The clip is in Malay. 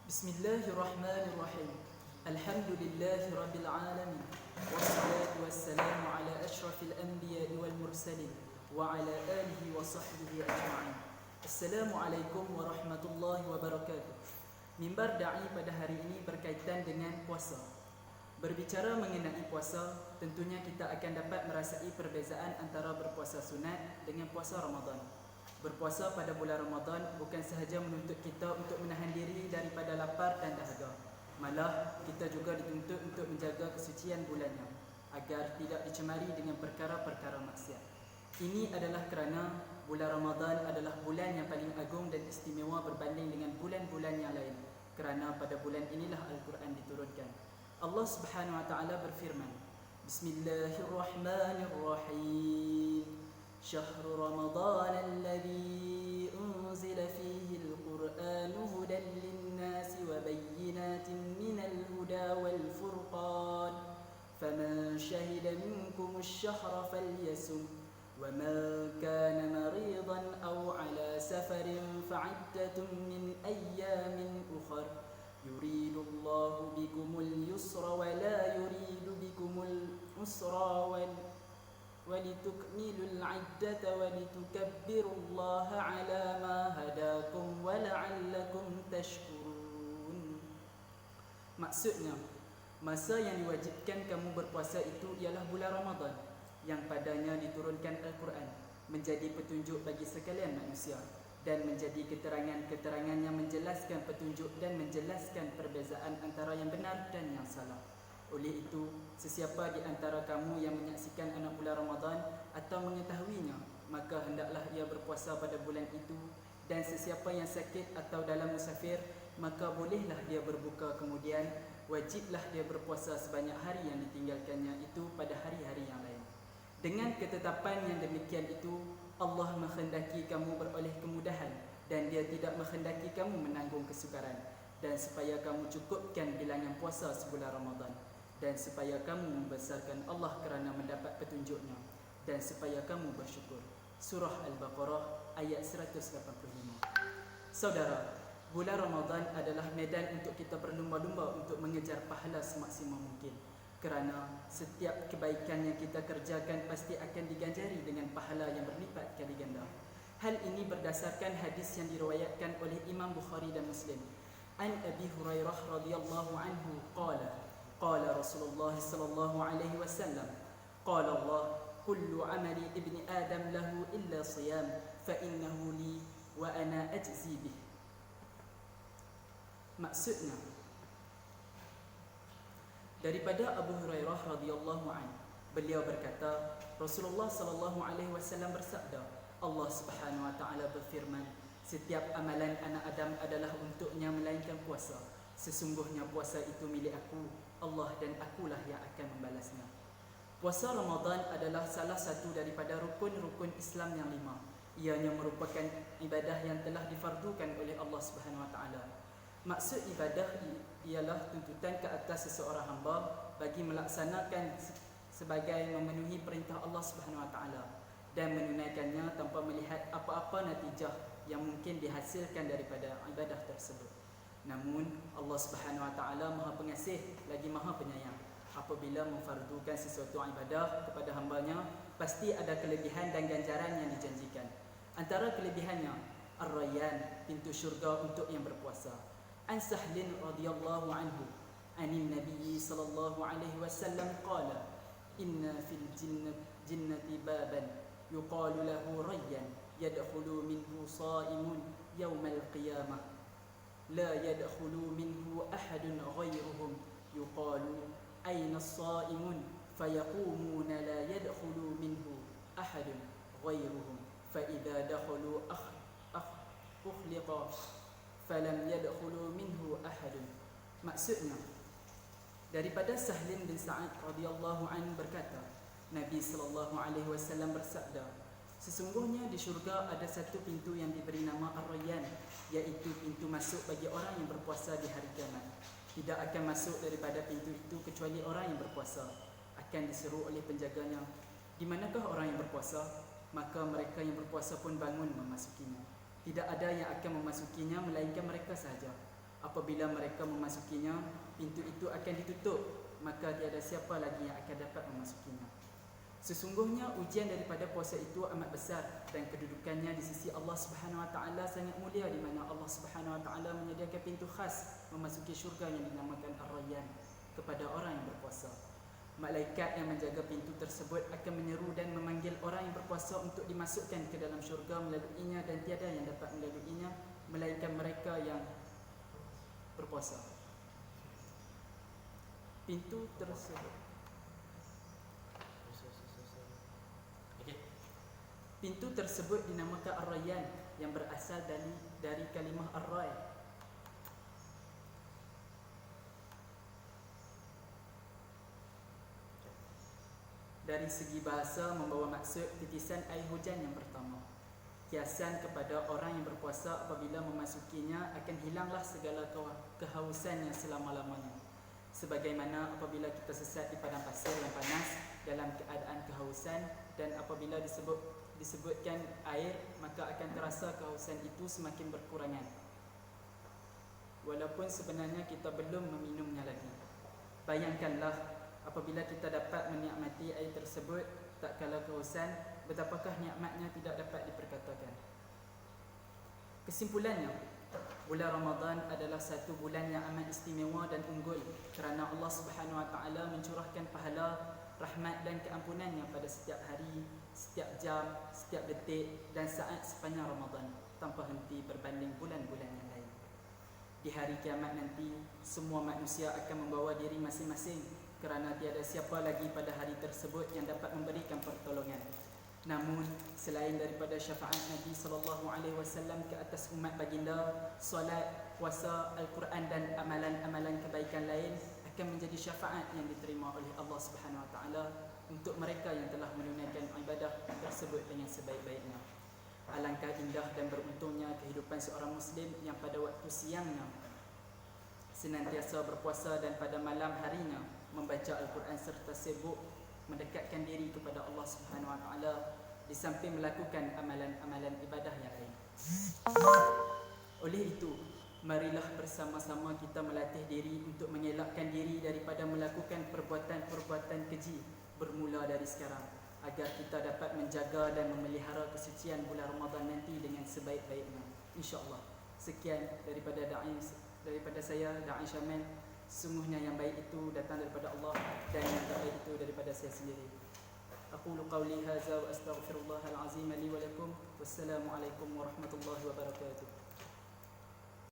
Bismillahirrahmanirrahim. Alhamdulillahi rabbil alamin. Wassalatu wassalamu ala ashrafil anbiya'i wal mursalin wa ala alihi wa sahbihi ajma'in. Assalamualaikum warahmatullahi wabarakatuh. Mimbar da'i pada hari ini berkaitan dengan puasa. Berbicara mengenai puasa, tentunya kita akan dapat merasai perbezaan antara berpuasa sunat dengan puasa Ramadan. Berpuasa pada bulan Ramadan bukan sahaja menuntut kita untuk menahan diri daripada lapar dan dahaga. Malah kita juga dituntut untuk menjaga kesucian bulannya agar tidak dicemari dengan perkara-perkara maksiat. Ini adalah kerana bulan Ramadan adalah bulan yang paling agung dan istimewa berbanding dengan bulan-bulan yang lain. Kerana pada bulan inilah Al-Quran diturunkan. Allah Subhanahu wa taala berfirman, Bismillahirrahmanirrahim. شهر رمضان الذي أنزل فيه القرآن هدى للناس وبينات من الهدى والفرقان فمن شهد منكم الشهر فليصم ومن كان مريضا أو على سفر فعدة من أيام أخر يريد الله بكم اليسر ولا يريد بكم العسر ولتكملوا العدة ولتكبروا الله على ما هداكم ولعلكم تشكرون. Maksudnya, masa yang diwajibkan kamu berpuasa itu ialah bulan Ramadan yang padanya diturunkan Al-Quran menjadi petunjuk bagi sekalian manusia dan menjadi keterangan-keterangan yang menjelaskan petunjuk dan menjelaskan perbezaan antara yang benar dan yang salah. Oleh itu, sesiapa di antara kamu yang menyaksikan anak bulan Ramadan atau mengetahuinya, maka hendaklah ia berpuasa pada bulan itu. Dan sesiapa yang sakit atau dalam musafir, maka bolehlah dia berbuka kemudian. Wajiblah dia berpuasa sebanyak hari yang ditinggalkannya itu pada hari-hari yang lain. Dengan ketetapan yang demikian itu, Allah menghendaki kamu beroleh kemudahan dan dia tidak menghendaki kamu menanggung kesukaran. Dan supaya kamu cukupkan bilangan puasa sebulan Ramadan. Dan supaya kamu membesarkan Allah kerana mendapat petunjuknya. Dan supaya kamu bersyukur. Surah Al-Baqarah ayat 185. Saudara, bulan Ramadan adalah medan untuk kita berlumba-lumba untuk mengejar pahala semaksimal mungkin. Kerana setiap kebaikan yang kita kerjakan pasti akan diganjari dengan pahala yang berlipat kali ganda. Hal ini berdasarkan hadis yang diriwayatkan oleh Imam Bukhari dan Muslim. An Abi Hurairah radhiyallahu anhu qala قال رسول الله صلى الله عليه وسلم قال الله كل عمل ابن آدم له إلا صيام فإنه لي وأنا أجزي به. Maksudnya, daripada Abu Hurairah radhiyallahu anhu, beliau berkata, Rasulullah sallallahu alaihi wasallam bersabda, Allah Subhanahu wa taala berfirman, setiap amalan anak Adam adalah untuknya melainkan puasa. Sesungguhnya puasa itu milik aku, Allah, dan akulah yang akan membalasnya. Puasa Ramadan adalah salah satu daripada rukun-rukun Islam yang 5. Ianya merupakan ibadah yang telah difardukan oleh Allah Subhanahu wa taala. Maksud ibadah ialah tuntutan ke atas seseorang hamba bagi melaksanakan sebagai memenuhi perintah Allah Subhanahu wa taala dan menunaikannya tanpa melihat apa-apa natijah yang mungkin dihasilkan daripada ibadah tersebut. Namun Allah Subhanahu wa taala Maha Pengasih lagi Maha Penyayang. Apabila memfardukan sesuatu ibadah kepada hambanya, pasti ada kelebihan dan ganjaran yang dijanjikan. Antara kelebihannya, Ar-Rayyan, pintu syurga untuk yang berpuasa. An Sahlin radhiyallahu anhu, anin Nabi sallallahu alaihi wasallam qala, inna fil jinnati baban yuqalu lahu Rayyan, yadkhulu minhu sha'imun yawmal qiyamah. لا يدخل منه أحد غيرهم يقال أين الصائمون فيقومون لا يدخل منه أحد غيرهم فإذا دخلوا أخلق فلم يدخلوا منه أحد. Maksudnya, daripada Sahlin bin Sa'ad radhiyallahu anhu berkata, Nabi sallallahu alaihi wasallam bersabda, sesungguhnya di syurga ada satu pintu yang diberi nama Ar-Rayyan, iaitu pintu masuk bagi orang yang berpuasa di hari kiamat. Tidak akan masuk daripada pintu itu kecuali orang yang berpuasa. Akan diseru oleh penjaganya, di manakah orang yang berpuasa? Maka mereka yang berpuasa pun bangun memasukinya. Tidak ada yang akan memasukinya melainkan mereka sahaja. apabila mereka memasukinya, pintu itu akan ditutup, maka tiada siapa lagi yang akan dapat memasukinya. Sesungguhnya ujian daripada puasa itu amat besar dan kedudukannya di sisi Allah Subhanahu Wa Taala sangat mulia, di mana Allah Subhanahu Wa Taala menyediakan pintu khas memasuki syurga yang dinamakan Ar-Rayyan kepada orang yang berpuasa. Malaikat yang menjaga pintu tersebut akan menyeru dan memanggil orang yang berpuasa untuk dimasukkan ke dalam syurga melaluinya, dan tiada yang dapat melaluinya melainkan mereka yang berpuasa. Pintu tersebut Pintu tersebut dinamakan Ar-Rayyan yang berasal dari kalimah Ar-Ray. Dari segi bahasa membawa maksud titisan air hujan yang pertama. Kiasan kepada orang yang berpuasa apabila memasukinya akan hilanglah segala kehausan yang selama-lamanya. Sebagaimana apabila kita sesat di padang pasir yang panas dalam keadaan kehausan, dan apabila disebutkan air, maka akan terasa kehausan itu semakin berkurangan, walaupun sebenarnya kita belum meminumnya lagi. Bayangkanlah apabila kita dapat menikmati air tersebut tak kala kehausan, betapakah nikmatnya tidak dapat diperkatakan. Kesimpulannya, bulan Ramadan adalah satu bulan yang amat istimewa dan unggul kerana Allah Subhanahu Wa Taala mencurahkan pahala, rahmat dan keampunannya pada setiap hari, setiap jam, setiap detik dan saat sepanjang Ramadan tanpa henti berbanding bulan-bulan yang lain. Di hari kiamat nanti, semua manusia akan membawa diri masing-masing kerana tiada siapa lagi pada hari tersebut yang dapat memberikan pertolongan. Namun, selain daripada syafaat Nabi SAW ke atas umat baginda, solat, puasa, Al-Quran dan amalan-amalan kebaikan lain akan menjadi syafaat yang diterima oleh Allah Subhanahu Wa Taala untuk mereka yang telah menunaikan ibadah tersebut dengan sebaik-baiknya. Alangkah indah dan beruntungnya kehidupan seorang Muslim yang pada waktu siangnya senantiasa berpuasa dan pada malam harinya membaca Al-Quran serta sibuk mendekatkan diri kepada Allah Subhanahu Wa Taala di samping melakukan amalan-amalan ibadah yang lain. Oleh itu, marilah bersama-sama kita melatih diri untuk mengelakkan diri daripada melakukan perbuatan-perbuatan keji bermula dari sekarang, agar kita dapat menjaga dan memelihara kesucian bulan Ramadan nanti dengan sebaik-baiknya, insya-Allah. Sekian daripada saya, Da'i Syamil. Sungguhnya yang baik itu datang daripada Allah dan yang tak baik itu daripada saya sendiri. Aqulu qawli hadza wa astaghfirullahal azim li wa lakum. Wassalamu alaikum warahmatullahi wabarakatuh.